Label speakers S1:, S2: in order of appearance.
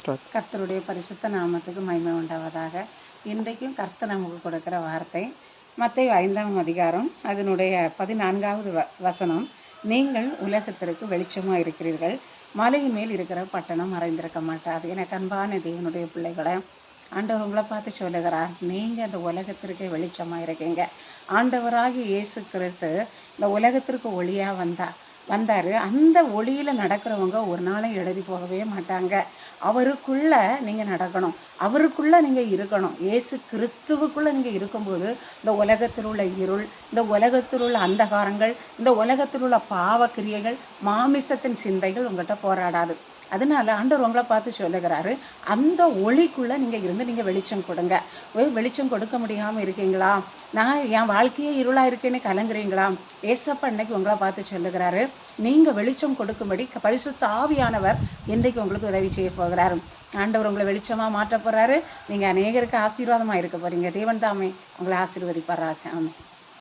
S1: கர்த்தருடைய பரிசுத்த நாமத்துக்கு மகிமை உண்டாவதாக. இன்றைக்கும் கர்த்தர் நமக்கு கொடுக்கிற வார்த்தை மத்தேயு 5ஆம் அதிகாரம் அதனுடைய 14வது வசனம். நீங்கள் உலகத்திற்கு வெளிச்சமாக இருக்கிறீர்கள், மலையின் மேல் இருக்கிற பட்டணம் மறைந்திருக்க மாட்டாது. எனக்கு அன்பான தேவனுடைய பிள்ளைகளை, ஆண்டவர் உங்களை பார்த்து சொல்லுகிறார், நீங்கள் அந்த உலகத்திற்கு வெளிச்சமாக இருக்கீங்க. ஆண்டவராகிய இயேசு கிறிஸ்து இந்த உலகத்திற்கு ஒளியாக வந்தார். அந்த ஒளியில் நடக்கிறவங்க ஒரு நாளும் எழுதி போகவே மாட்டாங்க. அவருக்குள்ளே நீங்கள் நடக்கணும், அவருக்குள்ளே நீங்கள் இருக்கணும். இயேசு கிறிஸ்துவுக்குள்ளே நீங்கள் இருக்கும்போது இந்த உலகத்தில் உள்ள இருள், இந்த உலகத்தில் உள்ள அந்தகாரங்கள், இந்த உலகத்தில் உள்ள பாவக்கிரியைகள், மாமிசத்தின் சிந்தைகள் உங்கள்கிட்ட போராடாது. அதனால ஆண்டவர் உங்களை பார்த்து சொல்லுகிறாரு, அந்த ஒளிக்குள்ளே நீங்கள் இருந்து நீங்கள் வெளிச்சம் கொடுங்க. வெளிச்சம் கொடுக்க முடியாமல் இருக்கீங்களா? நான் என் வாழ்க்கையே இருளாக இருக்கேன்னு கலங்குறீங்களா? ஏசப்பா இன்னைக்கு உங்களை பார்த்து சொல்லுகிறாரு, நீங்கள் வெளிச்சம் கொடுக்கும்படி பரிசுத்த ஆவியானவர் இன்றைக்கு உங்களுக்கு உதவி செய்ய போகிறாரு. ஆண்டவர் உங்களை வெளிச்சமாக மாற்ற போகிறாரு. நீங்கள் அநேகருக்கு ஆசீர்வாதமாக இருக்க போகிறீங்க. தேவன் தாமே உங்களை ஆசீர்வதிப்பாராக. ஆமாம்.